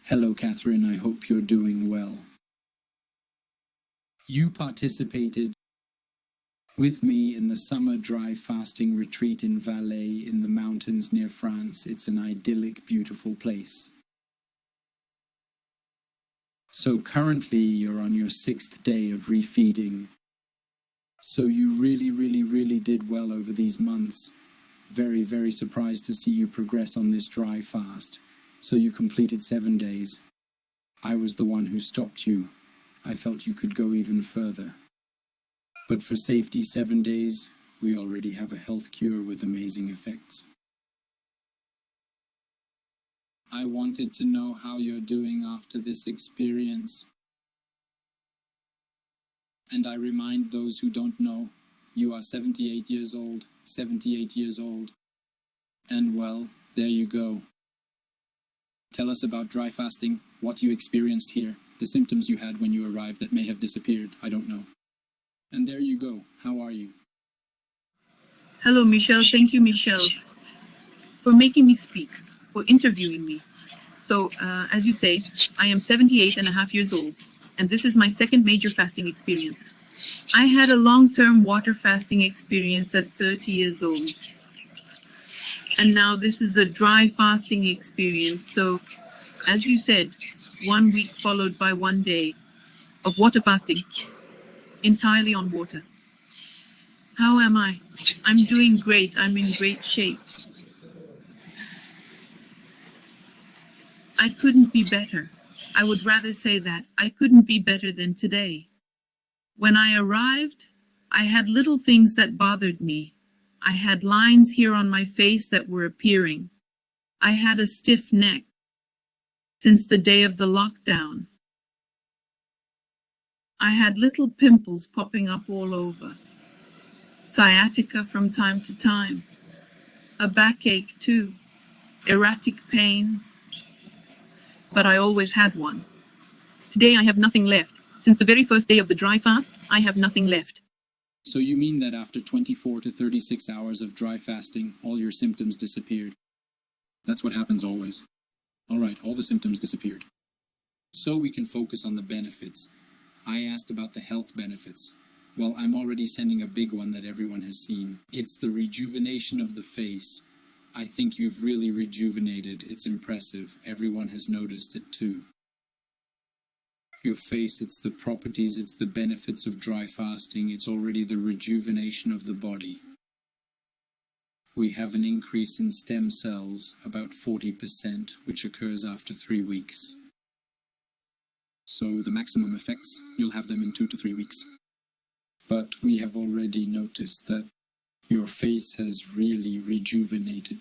Hello, Catherine. I hope you're doing well. You participated with me in the summer dry fasting retreat in Valais in the mountains near France. It's an idyllic, beautiful place. So currently you're on your 6th day of refeeding. So you really did well over these months. Very surprised to see you progress on this dry fast. So you completed 7 days. I was the one who stopped you. I felt you could go even further. But for safety, 7 days, we already have a health cure with amazing effects. I wanted to know how you're doing after this experience. And I remind those who don't know, you are 78 years old, 78 years old. And well, there you go. Tell us about dry fasting, what you experienced here, the symptoms you had when you arrived that may have disappeared, I don't know. And there you go. How are you? Hello, Michel. Thank you, Michel, for making me speak, for interviewing me. So, as you say, I am 78 and a half years old, and this is my second major fasting experience. I had a long-term water fasting experience at 30 years old. And now this is a dry fasting experience. So, as you said, 1 week followed by 1 day of water fasting, entirely on water. How am I? I'm doing great. I'm in great shape. I couldn't be better. I would rather say that. I couldn't be better than today. When I arrived, I had little things that bothered me. I had lines here on my face that were appearing. I had a stiff neck since the day of the lockdown. I had little pimples popping up all over. Sciatica from time to time. A backache too. Erratic pains. But I always had one. Today I have nothing left. Since the very first day of the dry fast, I have nothing left. So you mean that after 24 to 36 hours of dry fasting, all your symptoms disappeared? That's what happens always. All right, all the symptoms disappeared. So we can focus on the benefits. I asked about the health benefits. Well, I'm already sending a big one that everyone has seen. It's the rejuvenation of the face. I think you've really rejuvenated. It's impressive. Everyone has noticed it too. Your face, it's the properties, it's the benefits of dry fasting. It's already the rejuvenation of the body. We have an increase in stem cells, about 40%, which occurs after 3 weeks. So the maximum effects, you'll have them in 2 to 3 weeks. But we have already noticed that your face has really rejuvenated.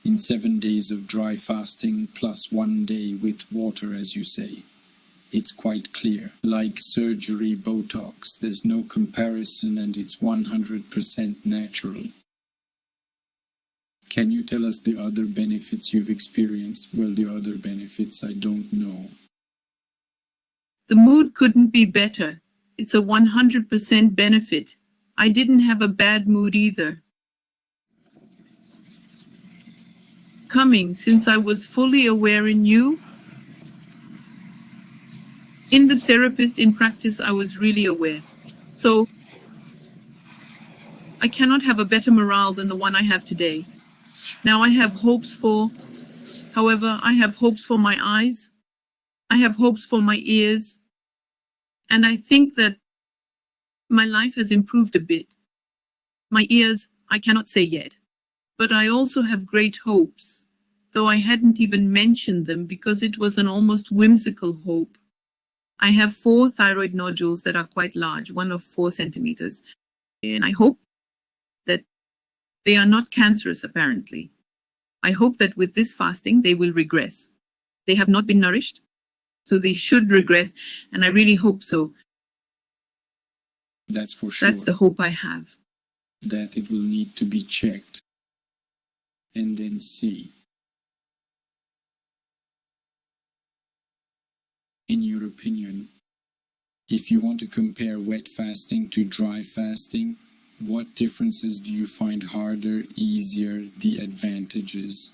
In 7 days of dry fasting plus 1 day with water, as you say, it's quite clear. Like surgery, Botox, there's no comparison and it's 100% natural. Can you tell us the other benefits you've experienced? Well, the other benefits I don't know. The mood couldn't be better. It's a 100% benefit. I didn't have a bad mood either. Coming since I was fully aware in you. In the therapist in practice, I was really aware. So I cannot have a better morale than the one I have today. Now I have hopes for, however, I have hopes for my eyes. I have hopes for my ears. And I think that my life has improved a bit. My ears, I cannot say yet. But I also have great hopes, though I hadn't even mentioned them because it was an almost whimsical hope. I have 4 thyroid nodules that are quite large, one of 4 centimeters. And I hope that they are not cancerous, apparently. I hope that with this fasting, they will regress. They have not been nourished, so they should regress, and I really hope so. That's for sure. That's the hope I have. That it will need to be checked and then see. In your opinion, if you want to compare wet fasting to dry fasting, what differences do you find harder, easier, the advantages?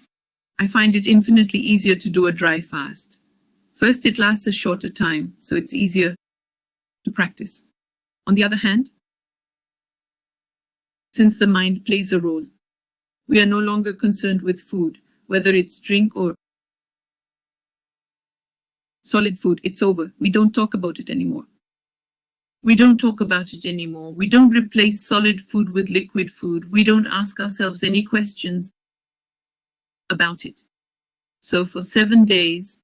I find it infinitely easier to do a dry fast. First, it lasts a shorter time, so it's easier to practice. On the other hand, since the mind plays a role, we are no longer concerned with food, whether it's drink or solid food. It's over. We don't talk about it anymore. We don't talk about it anymore. We don't replace solid food with liquid food. We don't ask ourselves any questions about it. So for 7 days,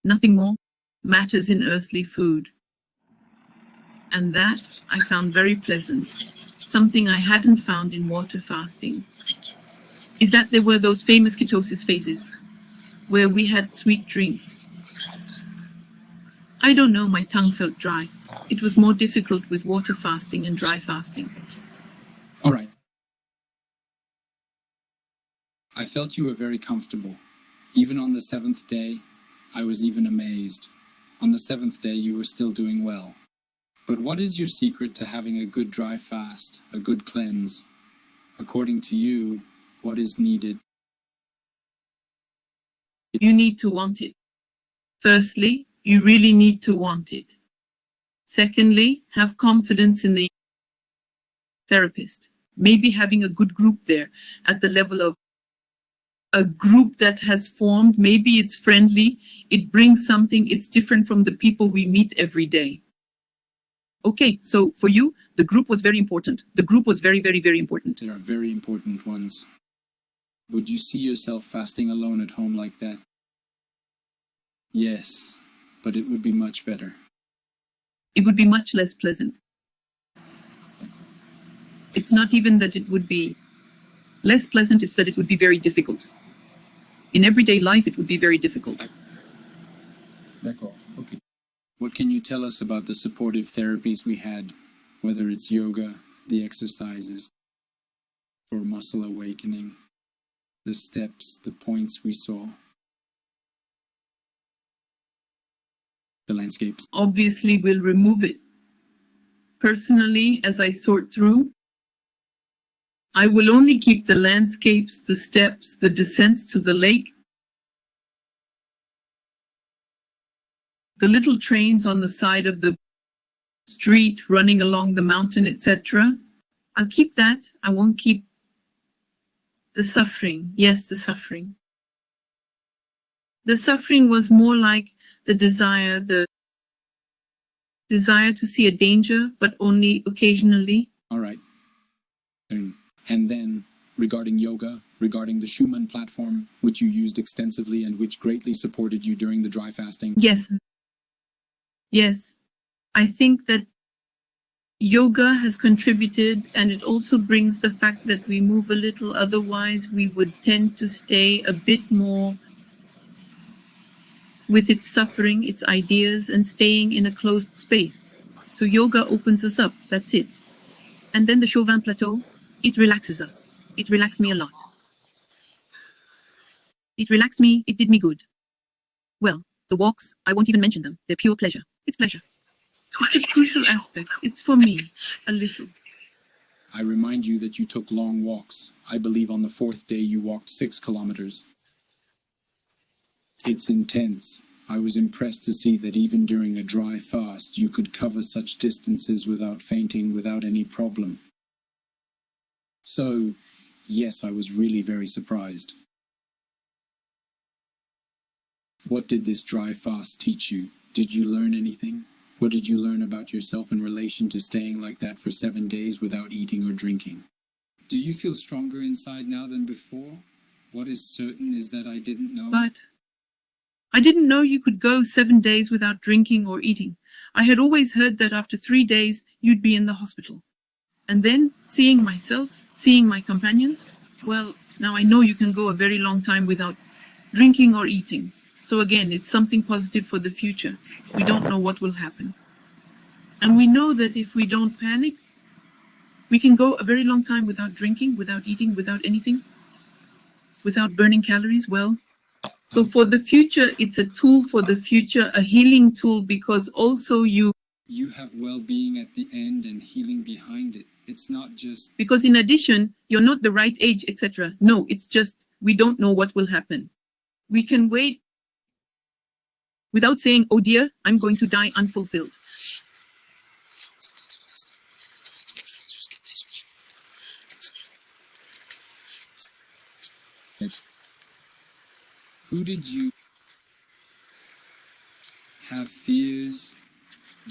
nothing more matters in earthly food. And that I found very pleasant. Something I hadn't found in water fasting is that there were those famous ketosis phases where we had sweet drinks. I don't know, my tongue felt dry. It was more difficult with water fasting and dry fasting. All right. I felt you were very comfortable. Even on the 7th day, I was even amazed. On the 7th day, you were still doing well. But what is your secret to having a good dry fast, a good cleanse? According to you, what is needed? You need to want it. Firstly, you really need to want it. Secondly, have confidence in the therapist. Maybe having a good group there at the level of a group that has formed. Maybe it's friendly. It brings something. It's different from the people we meet every day. Okay, so for you, the group was very important. The group was very, very, very important. There are very important ones. Would you see yourself fasting alone at home like that? Yes, but it would be much better. It would be much less pleasant. It's not even that it would be less pleasant, it's that it would be very difficult. In everyday life, it would be very difficult. D'accord. Okay. What can you tell us about the supportive therapies we had, whether it's yoga, the exercises, for muscle awakening, the steps, the points we saw, the landscapes? Obviously, we'll remove it. Personally, as I sort through, I will only keep the landscapes, the steps, the descents to the lake, the little trains on the side of the street running along the mountain, etc. I'll keep that. I won't keep the suffering. Yes, the suffering. The suffering was more like the desire to see a danger, but only occasionally. All right. And then, regarding yoga, regarding the Schumann platform, which you used extensively and which greatly supported you during the dry fasting. Yes. Yes. I think that yoga has contributed, and it also brings the fact that we move a little. Otherwise, we would tend to stay a bit more with its suffering, its ideas, and staying in a closed space. So yoga opens us up. That's it. And then the Chauvin Plateau, it relaxes us. It relaxed me a lot. It relaxed me. It did me good. Well, the walks, I won't even mention them. They're pure pleasure. It's pleasure. It's a crucial aspect. It's for me, a little. I remind you that you took long walks. I believe on the 4th day you walked 6 kilometers. It's intense. I was impressed to see that even during a dry fast, you could cover such distances without fainting, without any problem. So, yes, I was really very surprised. What did this dry fast teach you? Did you learn anything? What did you learn about yourself in relation to staying like that for 7 days without eating or drinking? Do you feel stronger inside now than before? What is certain is that I didn't know. But I didn't know you could go 7 days without drinking or eating. I had always heard that after 3 days, you'd be in the hospital. And then seeing myself, seeing my companions, well, now I know you can go a very long time without drinking or eating. So again, it's something positive for the future. We don't know what will happen. And we know that if we don't panic, we can go a very long time without drinking, without eating, without anything, without burning calories. Well, so for the future, it's a tool for the future, a healing tool, because also you have well-being at the end and healing behind it. It's not just... Because in addition, you're not the right age, etc. No, it's just We don't know what will happen. We can wait without saying, oh dear, I'm going to die unfulfilled. Who did you have fears,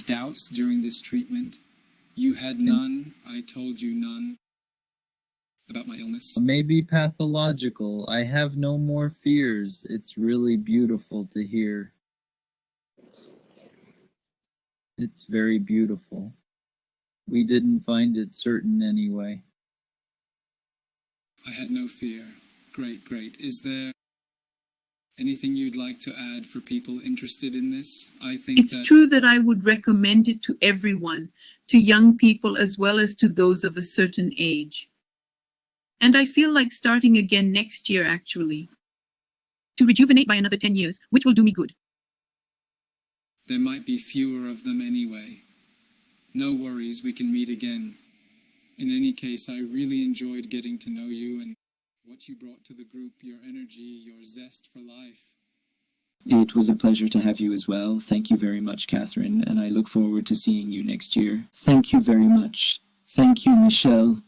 doubts during this treatment? You had none. I told you none about my illness. Maybe pathological. I have no more fears. It's really beautiful to hear. It's very beautiful. We didn't find it certain anyway. I had no fear. Great, great. Is there anything you'd like to add for people interested in this? I think It's true that I would recommend it to everyone, to young people as well as to those of a certain age. And I feel like starting again next year, actually, to rejuvenate by another 10 years, which will do me good. there might be fewer of them anyway. No worries, we can meet again. In any case, I really enjoyed getting to know you and what you brought to the group, your energy, your zest for life. It was a pleasure to have you as well. Thank you very much, Catherine, and I look forward to seeing you next year. Thank you very much. Thank you, Michel.